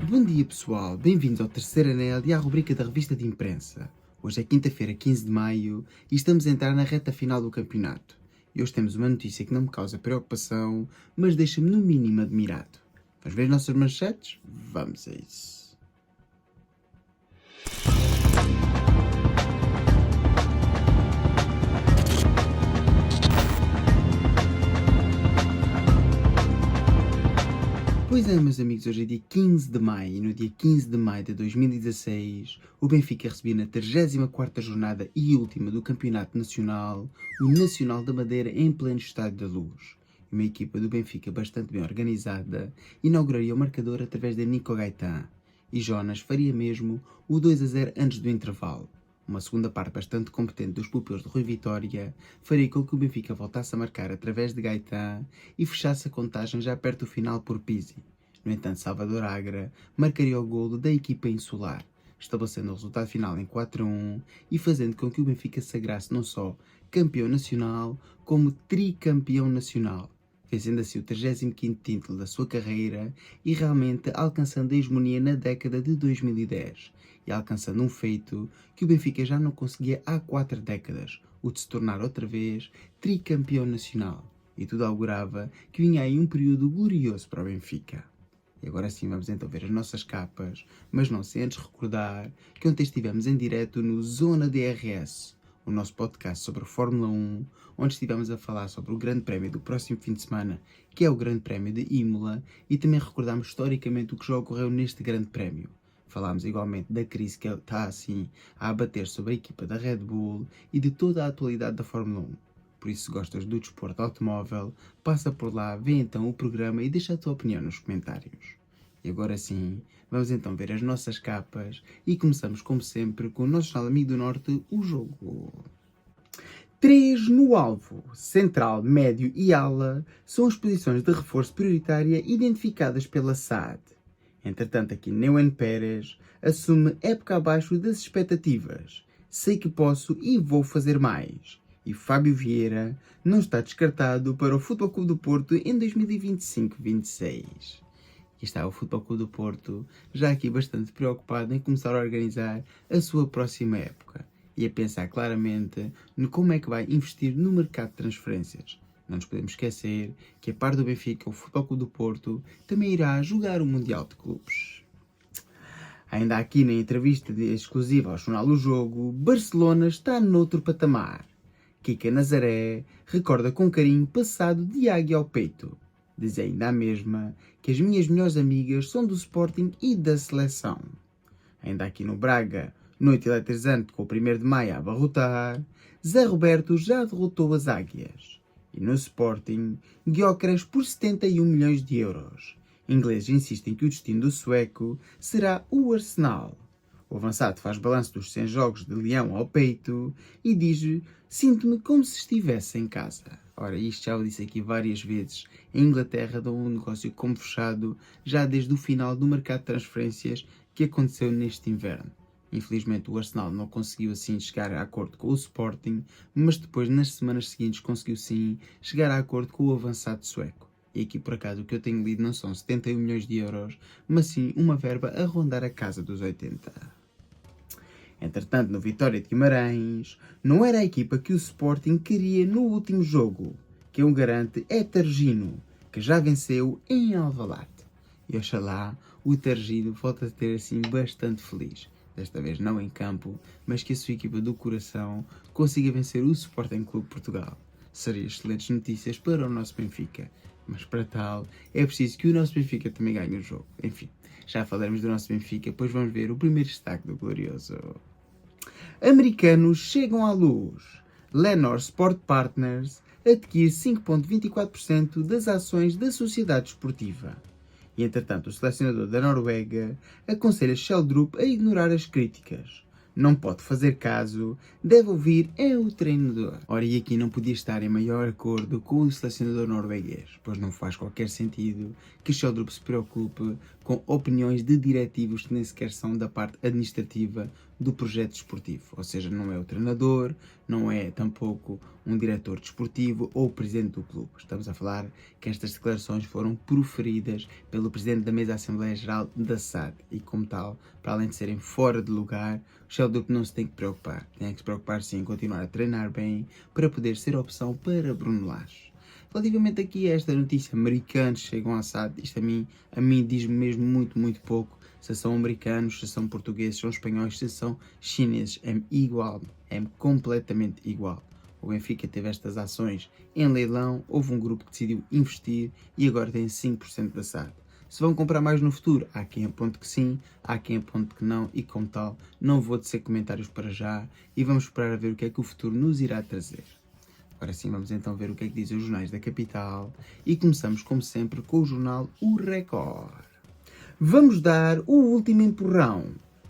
Bom dia pessoal, bem-vindos ao terceiro anel e à rubrica da revista de imprensa. Hoje é quinta-feira, 15 de maio e estamos a entrar na reta final do campeonato. E hoje temos uma notícia que não me causa preocupação, mas deixa-me no mínimo admirado. Vamos ver as nossas manchetes? Vamos a isso. Pois é, meus amigos, hoje é dia 15 de maio e no dia 15 de maio de 2016 o Benfica recebia na 34ª jornada e última do Campeonato Nacional o Nacional da Madeira em pleno Estádio da Luz. Uma equipa do Benfica bastante bem organizada inauguraria o marcador através de Nico Gaetan e Jonas faria mesmo o 2-0 antes do intervalo. Uma segunda parte bastante competente dos pupilos de Rui Vitória faria com que o Benfica voltasse a marcar através de Gaetan e fechasse a contagem já perto do final por Pizzi. No entanto, Salvador Agra marcaria o golo da equipa insular, estabelecendo o resultado final em 4-1 e fazendo com que o Benfica sagrasse não só campeão nacional, como tricampeão nacional, vencendo assim o 35º título da sua carreira e realmente alcançando a hegemonia na década de 2010 e alcançando um feito que o Benfica já não conseguia há 4 décadas, o de se tornar outra vez tricampeão nacional. E tudo augurava que vinha aí um período glorioso para o Benfica. E agora sim vamos então ver as nossas capas, mas não sem antes recordar que ontem estivemos em direto no Zona DRS, o nosso podcast sobre a Fórmula 1, onde estivemos a falar sobre o Grande Prémio do próximo fim de semana, que é o Grande Prémio de Imola, e também recordámos historicamente o que já ocorreu neste Grande Prémio. Falámos igualmente da crise que está assim a abater sobre a equipa da Red Bull e de toda a atualidade da Fórmula 1. Por isso, se gostas do desporto automóvel, passa por lá, vê então o programa e deixa a tua opinião nos comentários. E agora sim, vamos então ver as nossas capas e começamos como sempre com o nosso jornal Amigo do Norte, o jogo. 3 no alvo, central, médio e ala são as posições de reforço prioritária identificadas pela SAD. Entretanto, aqui Neuen Pérez assume época abaixo das expectativas. Sei que posso e vou fazer mais. E Fábio Vieira não está descartado para o Futebol Clube do Porto em 2025-26. Aqui está o Futebol Clube do Porto, já aqui bastante preocupado em começar a organizar a sua próxima época e a pensar claramente no como é que vai investir no mercado de transferências. Não nos podemos esquecer que a par do Benfica, o Futebol Clube do Porto também irá jogar o Mundial de Clubes. Ainda aqui na entrevista exclusiva ao jornal O Jogo, Barcelona está noutro patamar. Kika Nazaré recorda com carinho passado de águia ao peito. Diz ainda a mesma que as minhas melhores amigas são do Sporting e da seleção. Ainda aqui no Braga, noite eletrizante com o 1º de maio a abarrotar, Zé Roberto já derrotou as águias. E no Sporting, Gyökeres por 71 milhões de euros. Ingleses insistem que o destino do sueco será o Arsenal. O avançado faz balanço dos 100 jogos de leão ao peito e diz: sinto-me como se estivesse em casa. Ora, isto já o disse aqui várias vezes. Em Inglaterra dão um negócio como fechado já desde o final do mercado de transferências que aconteceu neste inverno. Infelizmente o Arsenal não conseguiu assim chegar a acordo com o Sporting, mas depois nas semanas seguintes conseguiu sim chegar a acordo com o avançado sueco. E aqui por acaso o que eu tenho lido não são 71 milhões de euros, mas sim uma verba a rondar a casa dos 80. Entretanto, no Vitória de Guimarães, não era a equipa que o Sporting queria no último jogo, que o garante é Targino, que já venceu em Alvalade. E oxalá o Targino volta a ter assim bastante feliz. Desta vez não em campo, mas que a sua equipa do coração consiga vencer o Sporting Clube Portugal. Seria excelentes notícias para o nosso Benfica, mas para tal é preciso que o nosso Benfica também ganhe o jogo. Enfim, já falaremos do nosso Benfica, pois vamos ver o primeiro destaque do glorioso. Americanos chegam à luz. Lenor Sport Partners adquire 5,24% das ações da sociedade esportiva. E, entretanto, o selecionador da Noruega aconselha Schjelderup a ignorar as críticas. Não pode fazer caso, deve ouvir é o treinador. Ora, e aqui não podia estar em maior acordo com o selecionador norueguês, pois não faz qualquer sentido que Schjelderup se preocupe com opiniões de diretivos que nem sequer são da parte administrativa do projeto desportivo. Ou seja, não é o treinador, não é tampouco um diretor desportivo ou o presidente do clube. Estamos a falar que estas declarações foram proferidas pelo presidente da mesa da Assembleia Geral da SAD e, como tal, para além de serem fora de lugar, o Sheldon não se tem que preocupar. Tem que se preocupar sim em continuar a treinar bem para poder ser opção para Bruno Lage. Relativamente aqui a esta notícia, americanos chegam à SAD, isto a mim diz-me mesmo muito pouco. Se são americanos, se são portugueses, se são espanhóis, se são chineses, é igual, é completamente igual. O Benfica teve estas ações em leilão, houve um grupo que decidiu investir e agora tem 5% da SAD. Se vão comprar mais no futuro, há quem aponte que sim, há quem aponte que não e, como tal, não vou tecer comentários para já e vamos esperar a ver o que é que o futuro nos irá trazer. Agora sim, vamos então ver o que é que dizem os jornais da capital e começamos, como sempre, com o jornal O Record. Vamos dar o último empurrão.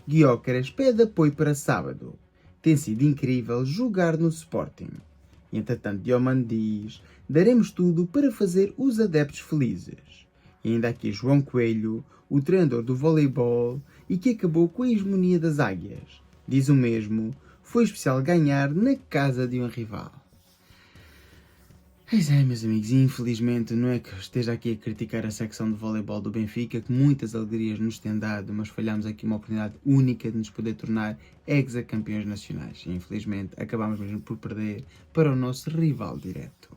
Gyökeres pede apoio para sábado. Tem sido incrível jogar no Sporting. Entretanto, Dioman diz, daremos tudo para fazer os adeptos felizes. E ainda aqui João Coelho, o treinador do voleibol e que acabou com a hegemonia das águias. Diz o mesmo, foi especial ganhar na casa de um rival. Pois é, meus amigos, infelizmente não é que esteja aqui a criticar a secção de voleibol do Benfica, que muitas alegrias nos tem dado, mas falhamos aqui uma oportunidade única de nos poder tornar hexacampeões nacionais. E, infelizmente, acabamos mesmo por perder para o nosso rival direto.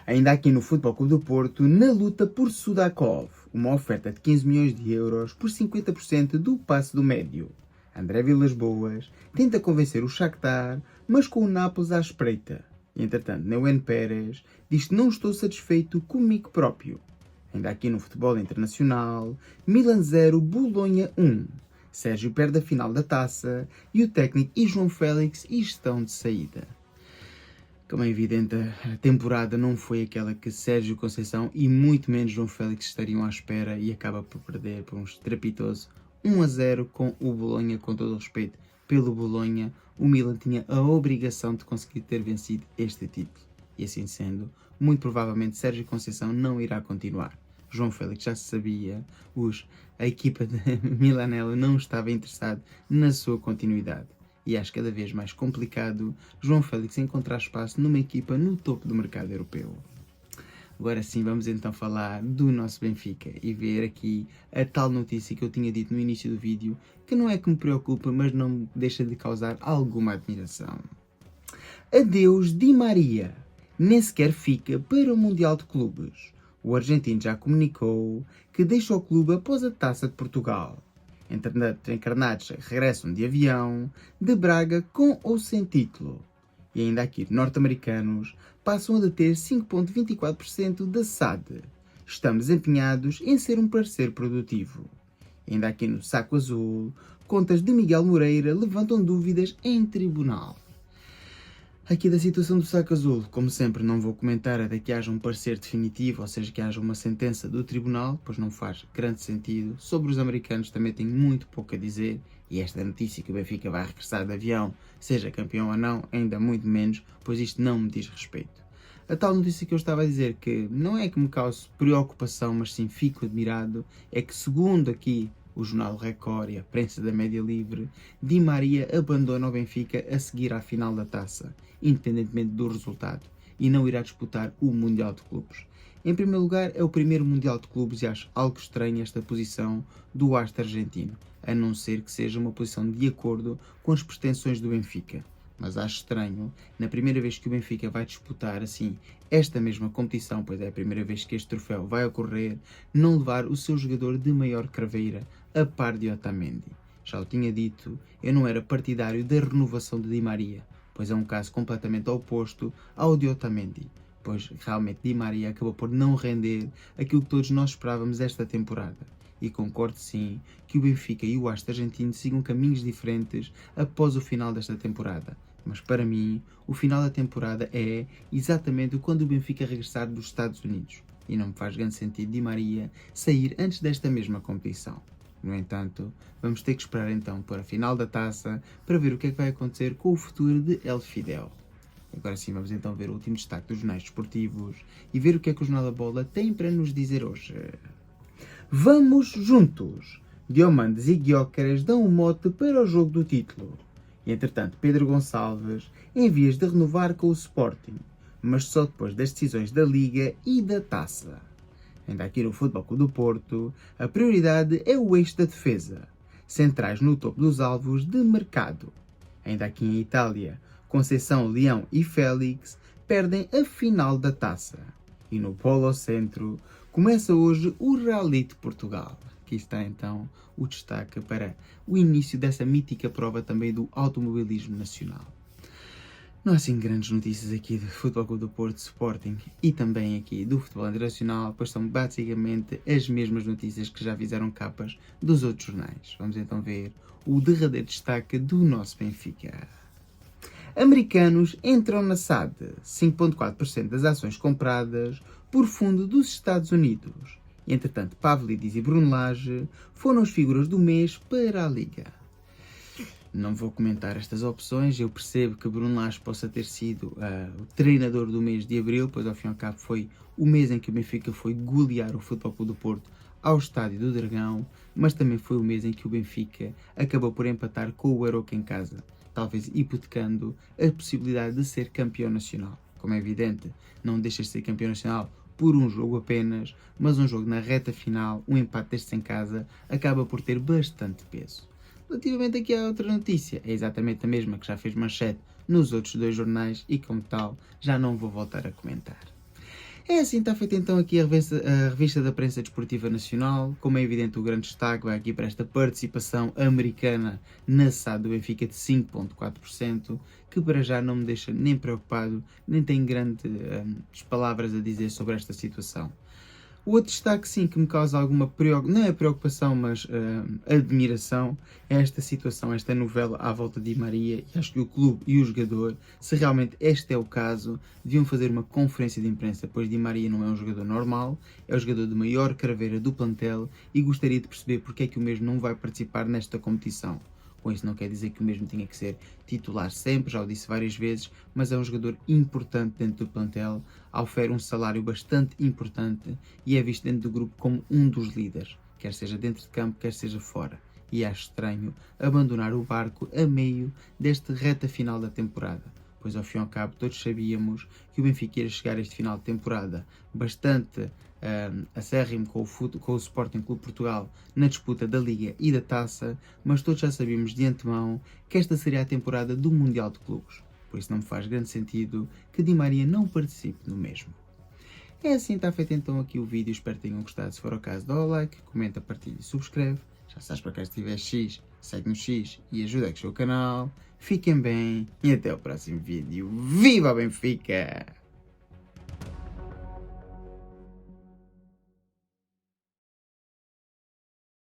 Ainda aqui no Futebol Clube do Porto, na luta por Sudakov, uma oferta de 15 milhões de euros por 50% do passe do médio. André Vilas-Boas tenta convencer o Shakhtar, mas com o Nápoles à espreita. Entretanto, Neuen Pérez diz que não estou satisfeito comigo próprio. Ainda aqui no futebol internacional, Milan 0, Bolonha 1. Sérgio perde a final da taça e o técnico e João Félix estão de saída. Como é evidente, a temporada não foi aquela que Sérgio Conceição e muito menos João Félix estariam à espera e acaba por perder por um estrepitoso 1-0 com o Bolonha, com todo o respeito pelo Bolonha. O Milan tinha a obrigação de conseguir ter vencido este título. E assim sendo, muito provavelmente Sérgio Conceição não irá continuar. João Félix já se sabia, a equipa de Milanello não estava interessada na sua continuidade. E acho cada vez mais complicado João Félix encontrar espaço numa equipa no topo do mercado europeu. Agora sim, vamos então falar do nosso Benfica e ver aqui a tal notícia que eu tinha dito no início do vídeo, que não é que me preocupa, mas não me deixa de causar alguma admiração. Adeus Di Maria, nem sequer fica para o Mundial de Clubes. O argentino já comunicou que deixa o clube após a Taça de Portugal. Entretanto, encarnados regressam de avião, de Braga com ou sem título. E ainda aqui, norte-americanos passam a deter 5,24% da SAD. Estamos empenhados em ser um parceiro produtivo. E ainda aqui no Saco Azul, contas de Miguel Moreira levantam dúvidas em tribunal. Aqui da situação do Saco Azul, como sempre, não vou comentar até que haja um parecer definitivo, ou seja, que haja uma sentença do tribunal, pois não faz grande sentido. Sobre os americanos também tenho muito pouco a dizer, e esta notícia que o Benfica vai regressar de avião, seja campeão ou não, ainda muito menos, pois isto não me diz respeito. A tal notícia que eu estava a dizer, que não é que me cause preocupação, mas sim fico admirado, é que segundo aqui o jornal Record e a prensa da Média Livre, Di Maria abandona o Benfica a seguir à final da taça, independentemente do resultado, e não irá disputar o Mundial de Clubes. Em primeiro lugar, é o primeiro Mundial de Clubes e acho algo estranho esta posição do astro argentino, a não ser que seja uma posição de acordo com as pretensões do Benfica. Mas acho estranho, na primeira vez que o Benfica vai disputar assim esta mesma competição, pois é a primeira vez que este troféu vai ocorrer, não levar o seu jogador de maior craveira a par de Otamendi. Já o tinha dito, eu não era partidário da renovação de Di Maria, pois é um caso completamente oposto ao de Otamendi, pois realmente Di Maria acabou por não render aquilo que todos nós esperávamos esta temporada. E concordo sim que o Benfica e o astro argentino sigam caminhos diferentes após o final desta temporada. Mas para mim, o final da temporada é exatamente quando o Benfica regressar dos Estados Unidos. E não me faz grande sentido Di Maria sair antes desta mesma competição. No entanto, vamos ter que esperar então para a final da taça para ver o que é que vai acontecer com o futuro de El Fidel. Agora sim, vamos então ver o último destaque dos jornais desportivos e ver o que é que o Jornal da Bola tem para nos dizer hoje. Vamos juntos! Diomandes e Gyökeres dão um mote para o jogo do título. E, entretanto, Pedro Gonçalves em vias de renovar com o Sporting, mas só depois das decisões da Liga e da Taça. Ainda aqui no Futebol Clube do Porto, a prioridade é o eixo da defesa, centrais no topo dos alvos de mercado. Ainda aqui em Itália, Conceição, Leão e Félix perdem a final da Taça. E no Polo Centro, começa hoje o Rally de Portugal. Aqui está então o destaque para o início dessa mítica prova também do automobilismo nacional. Não há assim grandes notícias aqui do Futebol Clube do Porto, Sporting e também aqui do futebol internacional, pois são basicamente as mesmas notícias que já fizeram capas dos outros jornais. Vamos então ver o derradeiro destaque do nosso Benfica. Americanos entram na SAD, 5,4% das ações compradas por fundo dos Estados Unidos. E, entretanto, Pavlidis e Bruno Lage foram as figuras do mês para a Liga. Não vou comentar estas opções, eu percebo que Bruno Lage possa ter sido o treinador do mês de Abril, pois ao fim e ao cabo foi o mês em que o Benfica foi golear o Futebol Clube do Porto ao Estádio do Dragão, mas também foi o mês em que o Benfica acabou por empatar com o Aroca em casa, talvez hipotecando a possibilidade de ser campeão nacional. Como é evidente, não deixa de ser campeão nacional por um jogo apenas, mas um jogo na reta final, um empate destes em casa, acaba por ter bastante peso. Relativamente aqui à outra notícia, é exatamente a mesma que já fez manchete nos outros dois jornais e, como tal, já não vou voltar a comentar. É assim, está feita então aqui a revista da Prensa Desportiva Nacional. Como é evidente, o grande destaque vai aqui para esta participação americana na SAD do Benfica de 5,4%, que para já não me deixa nem preocupado, nem tenho grandes palavras a dizer sobre esta situação. O outro destaque, sim, que me causa alguma não é preocupação, mas admiração, é esta situação, esta novela à volta de Di Maria, e acho que o clube e o jogador, se realmente este é o caso, deviam fazer uma conferência de imprensa, pois Di Maria não é um jogador normal, é o jogador de maior craveira do plantel e gostaria de perceber porque é que o mesmo não vai participar nesta competição. Com isso não quer dizer que o mesmo tenha que ser titular sempre, já o disse várias vezes, mas é um jogador importante dentro do plantel, oferece um salário bastante importante e é visto dentro do grupo como um dos líderes, quer seja dentro de campo, quer seja fora. E acho estranho abandonar o barco a meio desta reta final da temporada, pois ao fim e ao cabo todos sabíamos que o Benfica ia chegar a este final de temporada bastante acérrimo com o Sporting Clube Portugal na disputa da Liga e da Taça, mas todos já sabíamos de antemão que esta seria a temporada do Mundial de Clubes, por isso não me faz grande sentido que Di Maria não participe no mesmo. É assim, está feito então aqui o vídeo, espero que tenham gostado. Se for o caso, dá o like, comenta, partilha e subscreve. Já sabes, para cá se tiver X, segue no X e ajuda a crescer o canal. Fiquem bem e até o próximo vídeo. Viva o Benfica!